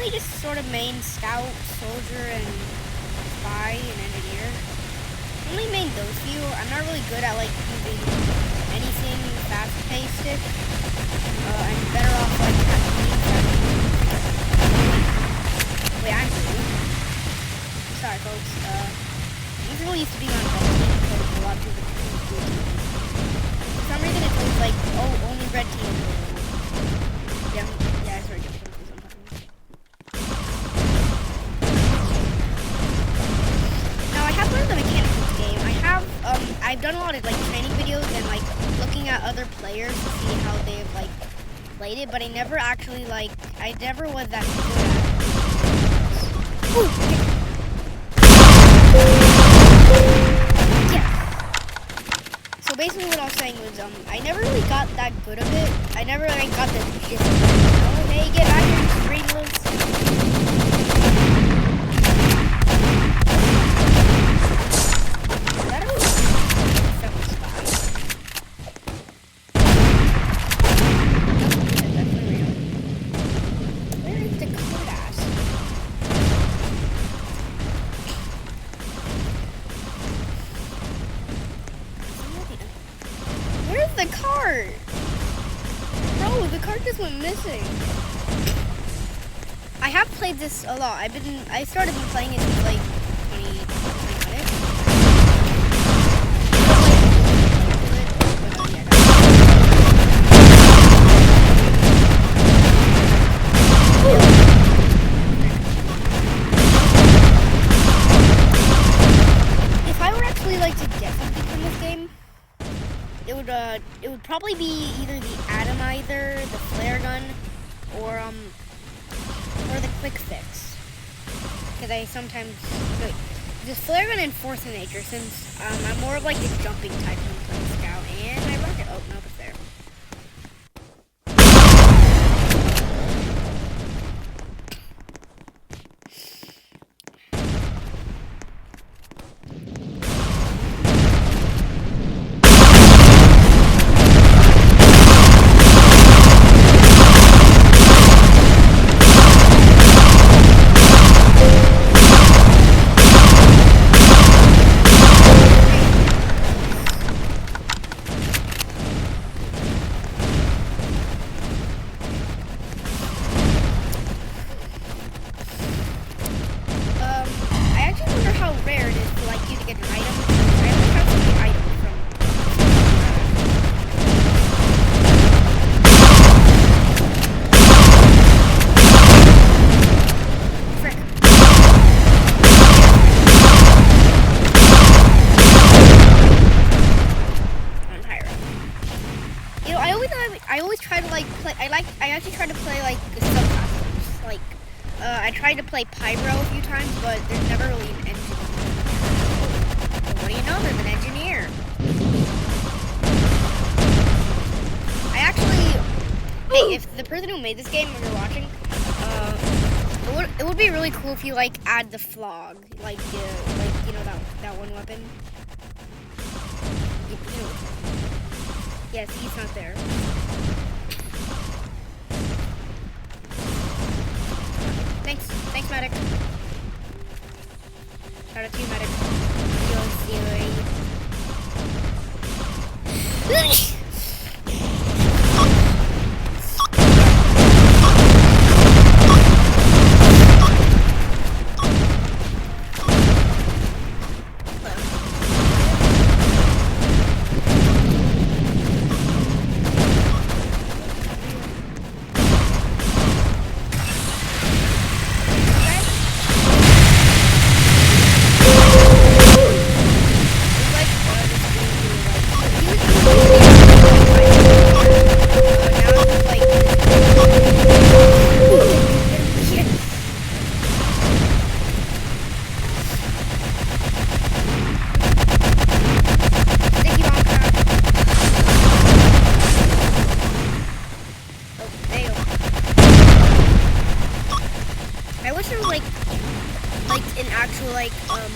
mainly just sort of main scout, soldier, and spy and engineer. Only main those few. I'm not really good at like using anything fast-paced. I'm better off like wait, I'm rude. Sorry, folks. These really used to be on red team because a lot of people do. For some reason, it's always like, oh, only red team. Yeah, I sort of get confused sometimes. Now, I have learned the mechanics of the game. I've done a lot of like training videos and like looking at other players to see how they've like played it, but I never actually I never was that good at it. Ooh, okay. So basically what I was saying was, I never really got that good of it. I never like got the gist of it. Oh, hey, get out here, you brainless. Is that a someone's spy? That's real. Where is the code ass? Where's the cart? Bro, the cart just went missing. I have played this a lot. I started playing it since like 20 minutes. If I were actually like to get something from this game, it would probably be either the atomizer, the flare gun, or the quick fix. Because I sometimes wait, the flare gun and force nature, since I'm more of like a jumping type when playing scout, and my rocket. Oh no, it's there. Rare it is for like you to get an item. I only have so many items from. Frick. I'm tired. You know, I always try to like play. I actually try to play like the subclasses. Like, I tried to play Pyro a few times, but there's never really an engine. What do you know? There's an engineer. Hey, if the person who made this game, if you're watching, it would be really cool if you like add the flog, like you know that one weapon. You know, yes, he's not there. Thanks, medic. Shout out to you, medic. An actual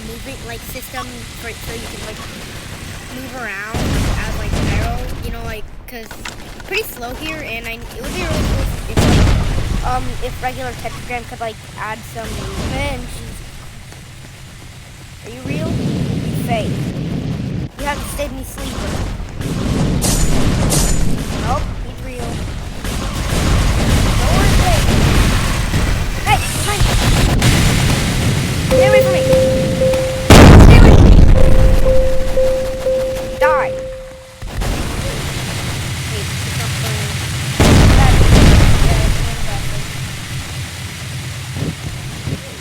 movement system so you can like move around as like arrow, you know, like, cause it's pretty slow here, and it would be really cool if like if regular Tetragon could like add some movement. Are you real? Fake. You have to stay me sleeper. Nope, he's real. No one's fake. Hey, behind you. Stay away from me. Stay away from me. Die. Wait, it's not burning.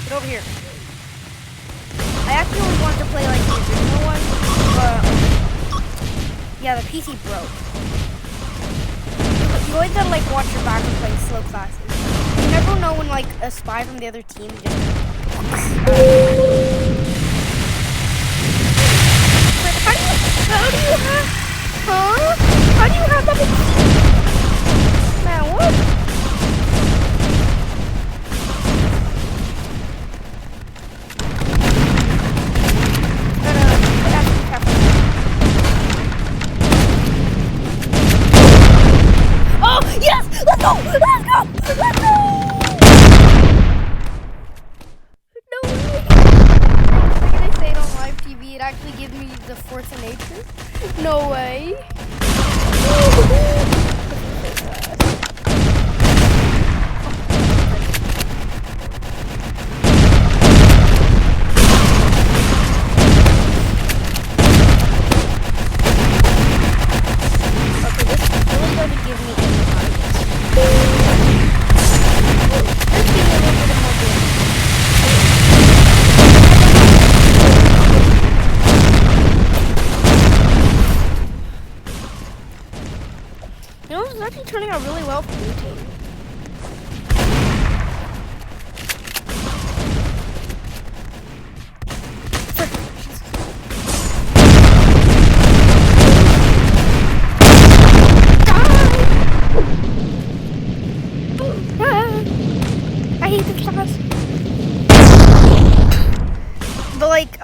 Get over here. I actually only wanted to play like the original one, but yeah, the PC broke. You always gotta like watch your back when playing slow classes. You never know when like a spy from the other team just. How do you have? Huh? How do you have that? Man, what? Yes! Let's go! Let's go! Let's go! No way! Can I say it on live TV? It actually gives me the force of nature? No way! Okay, this really doesn't give me any targets. You know, this is actually turning out really well for your team. I hate this class. But like,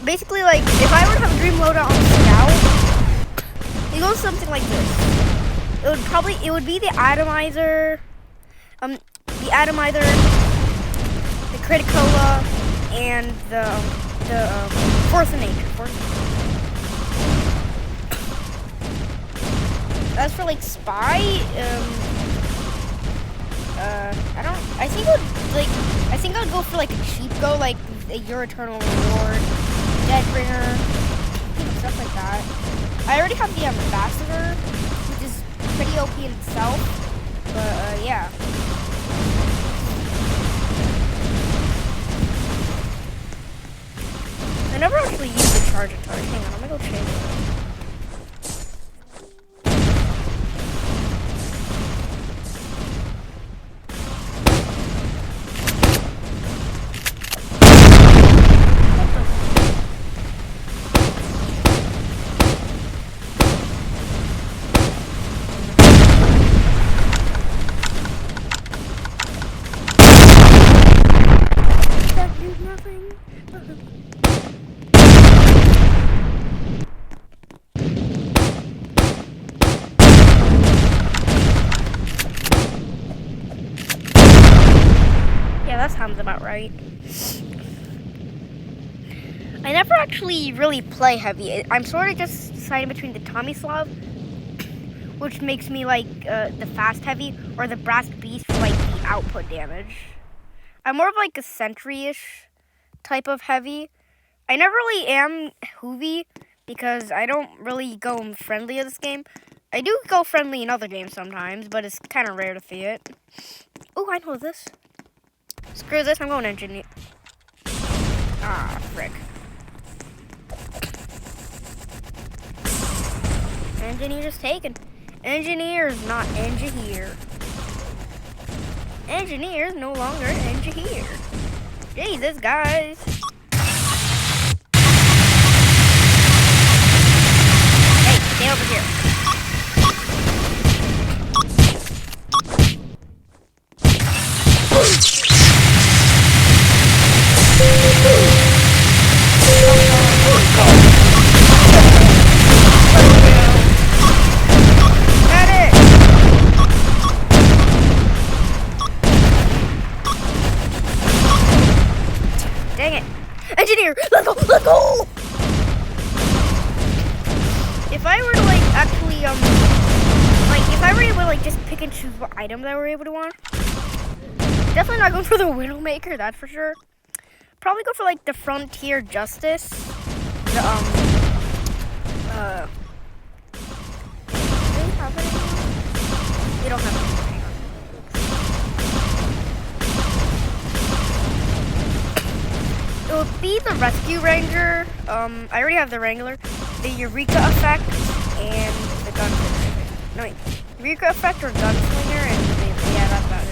basically like, if I were to have a dream loadout on Scout, it goes something like this. It would be the atomizer, the criticola, and the force of nature. As for like spy, I think I'd go for like a cheap go, like Your Eternal Reward, Deadbringer, stuff like that. I already have the ambassador, which is pretty OP in itself, but yeah. I never actually used the charger charge. Hang on, I'm gonna go change it. That sounds about right. I never actually really play heavy. I'm sort of just deciding between the Tomislav, which makes me like the fast heavy, or the brass beast for like the output damage. I'm more of like a sentry-ish type of heavy. I never really am Hoovy because I don't really go friendly in this game. I do go friendly in other games sometimes, but it's kind of rare to see it. Oh, I know this. Screw this, I'm going engineer. Ah, frick. Engineer's taken. Engineer's not engineer. Engineer's no longer engineer. Jesus, guys. Hey, stay over here. like just pick and choose what items I were able to want. Definitely not going for the Widowmaker, that's for sure. Probably go for like the Frontier Justice. The do they have it anymore? They don't have it anymore. Hang on. It would be the Rescue Ranger. I already have the Wrangler, the Eureka Effect, and the Gunslinger. No, wait. Eureka Effect or Gunslinger, and yeah, that's about it.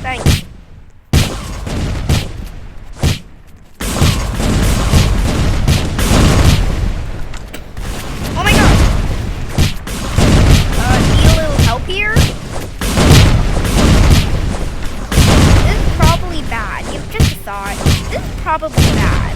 Thanks. Oh my god! Need a little help here? This is probably bad. You just a thought. This is probably bad.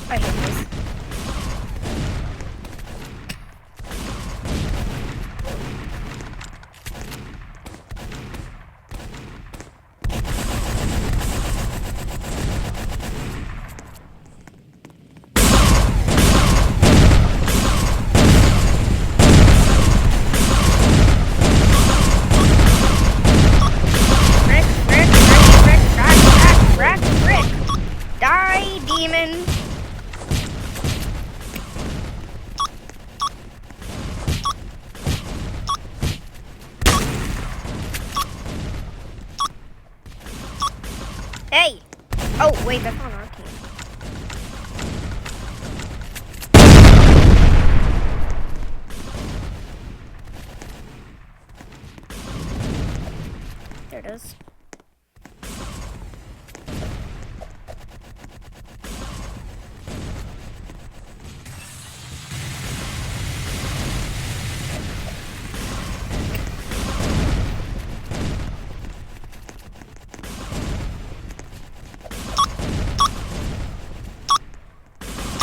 I hate this. Rick. Die, demon. Hey! Oh, wait, that's not our team. There it is.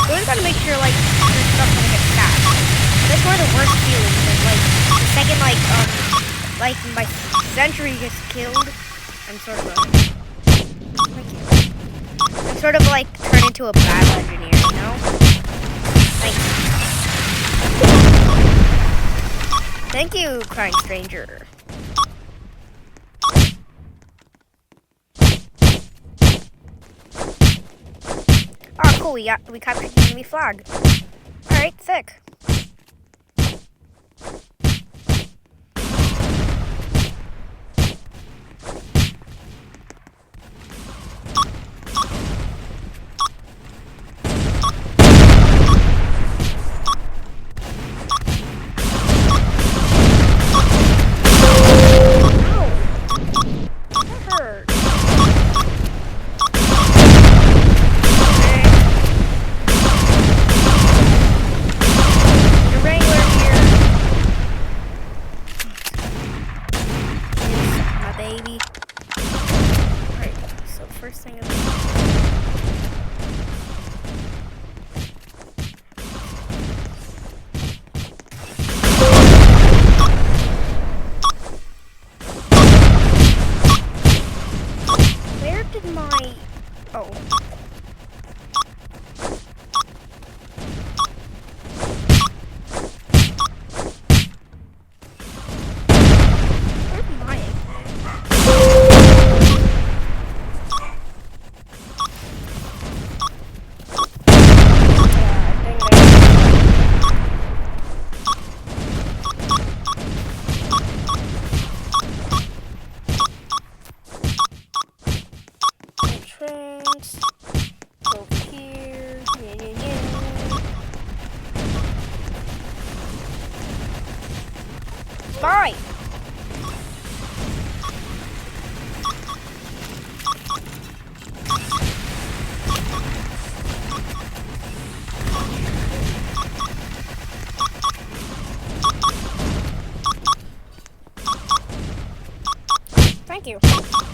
Always gotta make sure like your stuff's gonna get stacked. That's one of the worst feelings. Is like the second like my sentry gets killed, I'm sort of like turn into a battle engineer, you know? Like, thank you, crying stranger. Oh, cool, we captured the enemy flag. Alright, sick. Bye. Thank you.